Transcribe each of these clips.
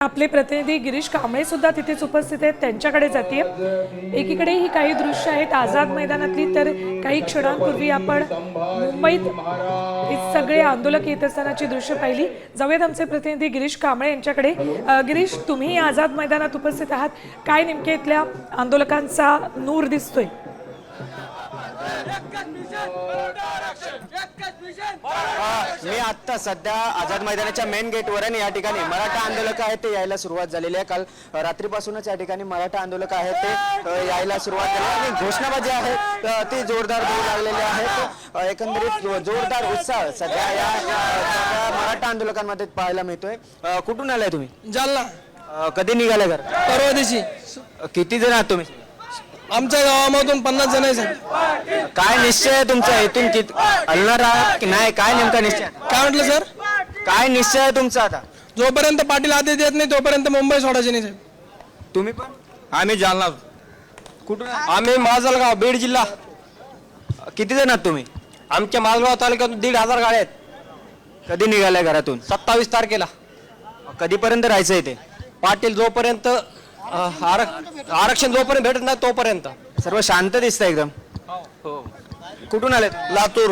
आपले प्रतिनिधी गिरीश कांबळे सुद्धा तिथेच उपस्थित आहेत, त्यांच्याकडे जाते। एकीकडे ही काही दृश्य आहेत आझाद मैदानातली, तर काही क्षणांपूर्वी आपण मुंबईत सगळे आंदोलक येत असतानाची दृश्य पाहिली। जाऊयात आमचे प्रतिनिधी गिरीश कांबळे यांच्याकडे। गिरीश, तुम्ही आझाद मैदानात उपस्थित आहात, काय नेमके इथल्या आंदोलकांचा नूर दिसतोय? मी आता सध्या आझाद मैदानाच्या मेन गेटवर आहे। या ठिकाणी मराठा आंदोलक आहेत ते यायला सुरुवात झालेली आहे। काल रात्रीपासूनच या ठिकाणी मराठा आंदोलक आहेत ते यायला सुरुवात झाली आणि घोषणाबाजी आहे ती जोरदार होऊ लागलेली आहे। एकंदरीत जोरदार उत्साह सध्या या मराठा आंदोलकांमध्ये पाहायला मिळतोय। कुठून आलाय तुम्ही? जालना। कधी निघाले घर? परवा दिवशी। किती जण आहात तुम्ही? आमच्या गावामधून 50 जण आहेत। काय निश्चय आहे तुमचा? इथून किती हलणार आहात की नाही? काय नेमका निश्चय? काय म्हटलं सर? काय निश्चय आहे तुमचा? आता जोपर्यंत पाटील आदेश देत नाही तोपर्यंत मुंबई सोडायचे नाही साहेब। तुम्ही पण? आम्ही जालना। कुठून? आम्ही माजलगाव, बीड जिल्हा। किती जण आहात तुम्ही? आमच्या माजलगाव तालुक्यातून 1,500 गाड्या आहेत। कधी निघाल्या घरातून? 27 तारखेला। कधीपर्यंत राहायचं इथे? पाटील जोपर्यंत आरक्षण जोपर्यंत भेटत नाही तोपर्यंत। सर्व शांत दिसतं एकदम। कुठून आले? लातूर।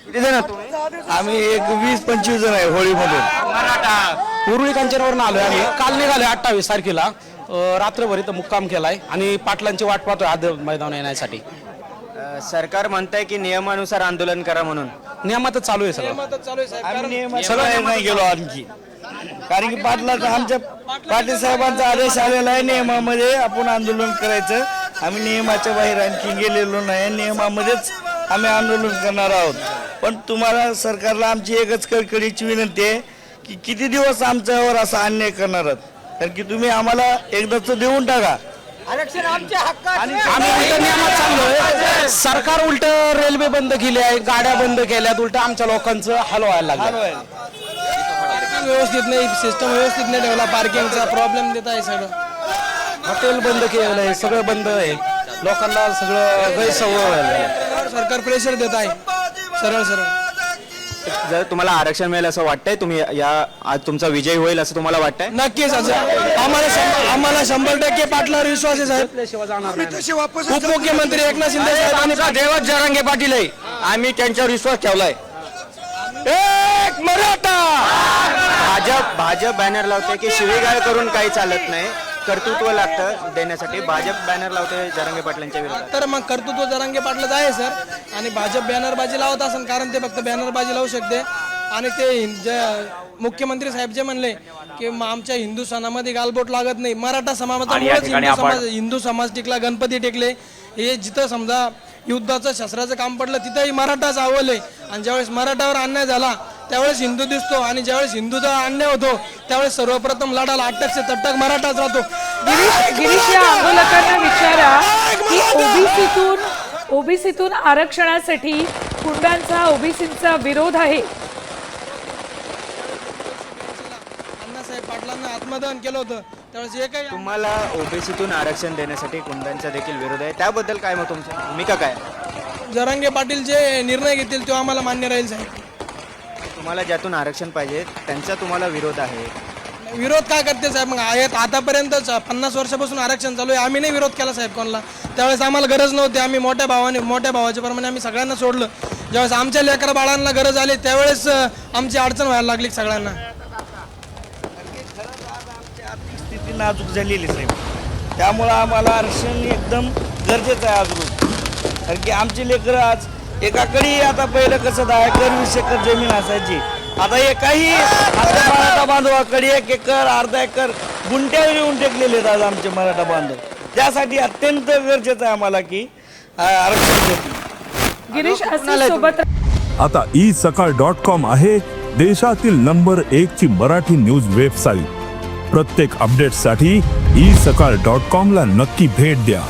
किती जण आहात तुम्ही? आम्ही एक 20-25 जण आहे होळीमधून। पूर्वी कांचनवरून आलोय आम्ही। काल निघालोय 28 तारखेला। रात्रभर इथं मुक्काम केलाय आणि पाटलांची वाट पाहतोय आझाद मैदान येण्यासाठी। सरकार म्हणतंय की नियमानुसार आंदोलन करा म्हणून। नियमातच चालू आहे सगळं। चालू आहे साहेब। सगळं नाही गेलो आणखी, कारण की आमच्या पाटील साहेबांचा आदेश आलेला आहे नियमामध्ये आपण आंदोलन करायचं। आम्ही नियमाच्या बाहेर आणखी गेलेलो नाही, नियमामध्येच आम्ही आंदोलन करणार आहोत। पण तुम्हाला सरकारला आमची एकच कळकळीची विनंती आहे की किती दिवस आमच्यावर असा अन्याय करणार आहात, कारण की तुम्ही आम्हाला एकदाच देऊन टाका। आरक्षण आमच्या हक्काचं। आम्ही उलट नियमात चाललोय। सरकार उलट रेल्वे बंद केली आहे, गाड्या बंद केल्यात, उलट आमच्या लोकांचं हलवायला लागलं। व्यवस्थित नाही, सिस्टम व्यवस्थित नाही ठेवला, पार्किंगचा प्रॉब्लेम देत आहे सगळं। हॉटेल बंद केलंय, सगळं बंद आहे, लोकांना सगळं गैरसमज व्हायला। सरकार प्रेशर देत आहे सरळ सरळ। जर तुम्हाला आरक्षण मिळेल असं वाटतंय, तुम्ही आज तुमचा विजय होईल असं तुम्हाला वाटतंय? नक्कीच आम्हाला 100% पाटलावर विश्वास आहे साहेब। उपमुख्यमंत्री एकनाथ शिंदे साहेब आणि देवच जरांगे पाटील आहे, आम्ही त्यांच्यावर विश्वास ठेवलाय। एक मराठा। भाजप बॅनर लावते की शिवीगाळ करून काही चालत नाही, कर्तृत्व लागतं देण्यासाठी। भाजप बॅनर लावते जरांगे पाटलांच्या विरोधात, तर मग कर्तृत्व जरांगे पाटलाच आहे सर। आणि भाजप बॅनरबाजी लावत असेल, कारण ते फक्त बॅनरबाजी लावू शकते। आणि ते मुख्यमंत्री साहेब जे म्हणले की आमच्या हिंदू सणामध्ये गालबोट लागत नाही, मराठा समाजाचा हिंदू समाज टिकला, गणपती टिकले। हे जिथं समजा युद्धाचं शस्त्राचं काम पडलं तिथंही मराठाच आवडले। आणि ज्यावेळेस मराठावर अन्याय झाला त्यावेळेस हिंदू दिसतो, आणि ज्यावेळेस हिंदूचा अन्याय होतो त्यावेळेस सर्वप्रथम लढाला अटक से तटक मराठाच राहतो। गिरीश, या आंदोलकांना विचारा की ओबीसीतून आरक्षणासाठी कुंडांचा ओबीसींचा विरोध आहे। अण्णासाहेब पाटलांना आत्मदहन केलं होतं त्यावेळेस एकही तुम्हाला ओबीसीतून आरक्षण देण्यासाठी कुंडांचा देखील विरोध आहे, त्याबद्दल काय मग तुमची भूमिका काय? जरांगे पाटील जे निर्णय घेतील तो आम्हाला मान्य राहील साहेब। तुम्हाला ज्यातून आरक्षण पाहिजे त्यांचा तुम्हाला विरोध आहे? विरोध काय करते साहेब? मग आहेत आतापर्यंत 50 वर्षापासून आरक्षण चालू आहे, आम्ही नाही विरोध केला साहेब कोणाला। त्यावेळेस आम्हाला गरज नव्हती, आम्ही मोठ्या भावाच्या प्रमाणे आम्ही सगळ्यांना सोडलं। ज्यावेळेस आमच्या लेकरा बाळांना गरज आली त्यावेळेस आमची अडचण व्हायला लागली सगळ्यांना। आर्थिक स्थिती नाजूक झालेली साहेब, त्यामुळं आम्हाला आरक्षण एकदम गरजेचं आहे अजून। कारण की आमची लेकरं आज एकाकडे, आता पहिलं कसं 10 एकर 20 एकर जमीन असायची, आता एकाही आता मराठा बांधवाकडे 1 एकर अर्धा एकर गुंठ्यावर येऊन टेकलेले आहेत आज आमचे मराठा बांधव। त्यासाठी अत्यंत गरजेचं आहे आम्हाला की आरक्षण भेटलं। गिरीश, सोबत आता isakal.com आहे देशातील नंबर 1 ची मराठी न्यूज वेबसाईट। प्रत्येक अपडेटसाठी isakal.com ला नक्की भेट द्या।